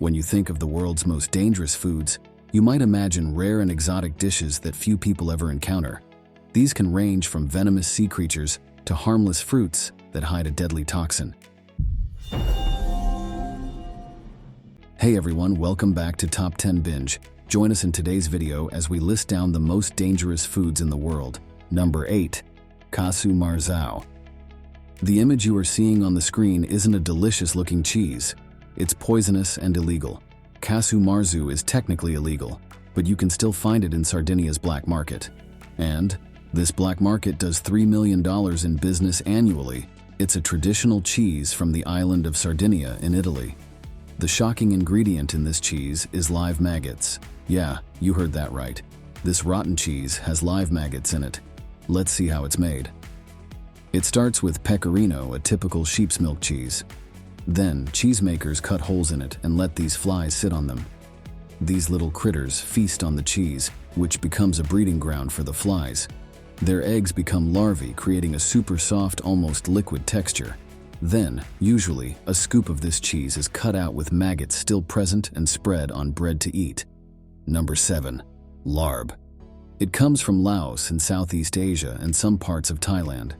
When you think of the world's most dangerous foods, you might imagine rare and exotic dishes that few people ever encounter. These can range from venomous sea creatures to harmless fruits that hide a deadly toxin. Hey everyone, welcome back to Top 10 Binge. Join us in today's video as we list down the most dangerous foods in the world. Number 8. Kasum Marao. The image you are seeing on the screen isn't a delicious-looking cheese. It's poisonous and illegal. Kasum Marao is technically illegal, but you can still find it in Sardinia's black market. And this black market does $3 million in business annually. It's a traditional cheese from the island of Sardinia in Italy. The shocking ingredient in this cheese is live maggots. Yeah, you heard that right. This rotten cheese has live maggots in it. Let's see how it's made. It starts with pecorino, a typical sheep's milk cheese. Then, cheesemakers cut holes in it and let these flies sit on them. These little critters feast on the cheese, which becomes a breeding ground for the flies. Their eggs become larvae, creating a super soft, almost liquid texture. Then, usually, a scoop of this cheese is cut out with maggots still present and spread on bread to eat. Number 7. Larb. It comes from Laos in Southeast Asia and some parts of Thailand.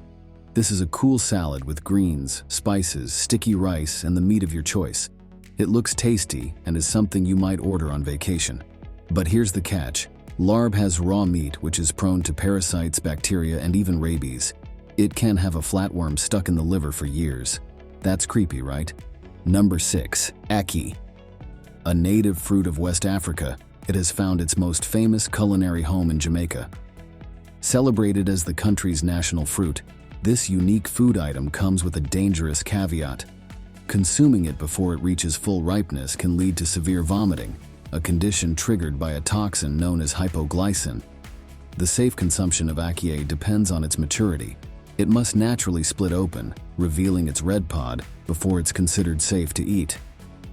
This is a cool salad with greens, spices, sticky rice, and the meat of your choice. It looks tasty and is something you might order on vacation. But here's the catch. Larb has raw meat which is prone to parasites, bacteria, and even rabies. It can have a flatworm stuck in the liver for years. That's creepy, right? Number 6. Ackee. A native fruit of West Africa, it has found its most famous culinary home in Jamaica. Celebrated as the country's national fruit, this unique food item comes with a dangerous caveat. Consuming it before it reaches full ripeness can lead to severe vomiting, a condition triggered by a toxin known as hypoglycin. The safe consumption of ackee depends on its maturity. It must naturally split open, revealing its red pod, before it's considered safe to eat.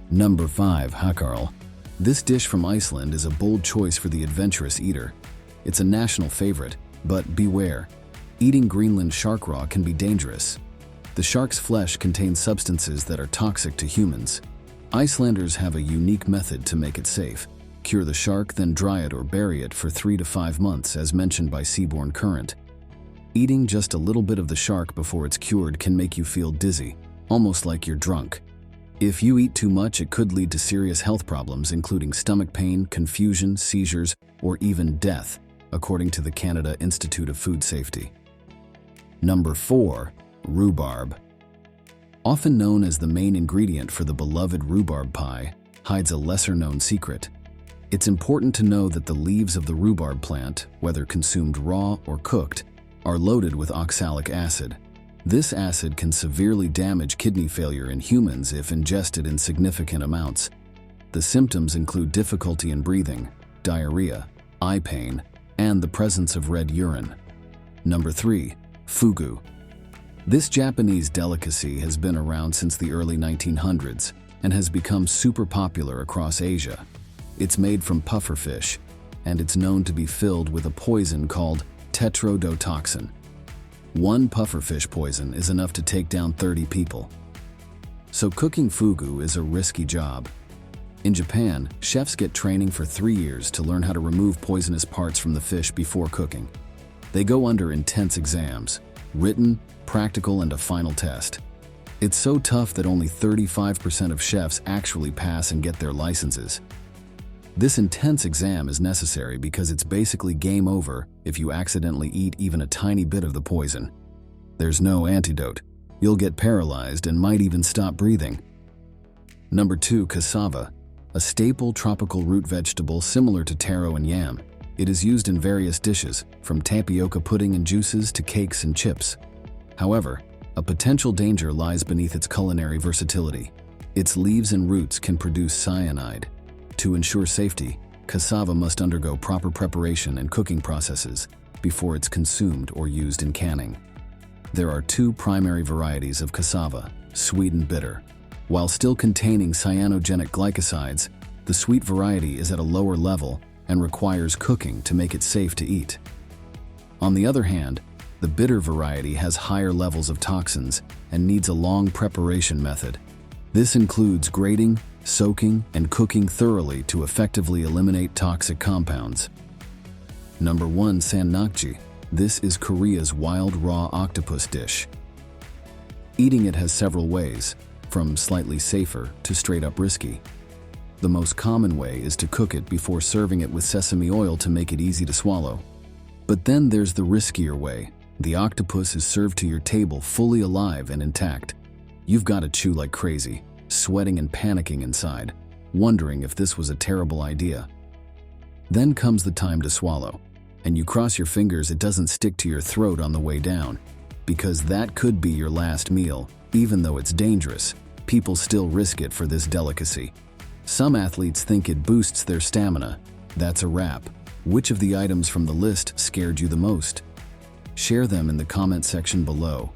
Number 5. Hakkarl. This dish from Iceland is a bold choice for the adventurous eater. It's a national favorite, but beware. Eating Greenland shark raw can be dangerous. The shark's flesh contains substances that are toxic to humans. Icelanders have a unique method to make it safe. Cure the shark, then dry it or bury it for 3 to 5 months, as mentioned by Seaborne Current. Eating just a little bit of the shark before it's cured can make you feel dizzy, almost like you're drunk. If you eat too much, it could lead to serious health problems, including stomach pain, confusion, seizures, or even death, according to the Canada Institute of Food Safety. Number 4. Rhubarb. Often known as the main ingredient for the beloved rhubarb pie, hides a lesser-known secret. It's important to know that the leaves of the rhubarb plant, whether consumed raw or cooked, are loaded with oxalic acid. This acid can severely damage kidney failure in humans if ingested in significant amounts. The symptoms include difficulty in breathing, diarrhea, eye pain, and the presence of red urine. Number 3. Fugu. This Japanese delicacy has been around since the early 1900s and has become super popular across Asia. It's made from pufferfish, and it's known to be filled with a poison called tetrodotoxin. One pufferfish poison is enough to take down 30 people. So cooking fugu is a risky job. In Japan, chefs get training for 3 years to learn how to remove poisonous parts from the fish before cooking. They go under intense exams, written, practical, and a final test. It's so tough that only 35% of chefs actually pass and get their licenses. This intense exam is necessary because it's basically game over if you accidentally eat even a tiny bit of the poison. There's no antidote. You'll get paralyzed and might even stop breathing. Number 2. Cassava. A staple tropical root vegetable similar to taro and yam. It is used in various dishes, from tapioca pudding and juices to cakes and chips. However, a potential danger lies beneath its culinary versatility. Its leaves and roots can produce cyanide. To ensure safety, cassava must undergo proper preparation and cooking processes before it's consumed or used in canning. There are 2 primary varieties of cassava, sweet and bitter. While still containing cyanogenic glycosides, the sweet variety is at a lower level and requires cooking to make it safe to eat. On the other hand, the bitter variety has higher levels of toxins and needs a long preparation method. This includes grating, soaking and cooking thoroughly to effectively eliminate toxic compounds. Number 1. Sanaki. This is Korea's wild raw octopus dish. Eating it has several ways, from slightly safer to straight up risky. The most common way is to cook it before serving it with sesame oil to make it easy to swallow. But then there's the riskier way. The octopus is served to your table fully alive and intact. You've got to chew like crazy, sweating and panicking inside, wondering if this was a terrible idea. Then comes the time to swallow, and you cross your fingers it doesn't stick to your throat on the way down, because that could be your last meal. Even though it's dangerous, people still risk it for this delicacy. Some athletes think it boosts their stamina. That's a wrap. Which of the items from the list scared you the most? Share them in the comment section below.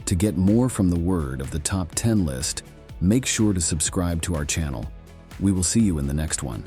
To get more from the word of the top 10 list, make sure to subscribe to our channel. We will see you in the next one.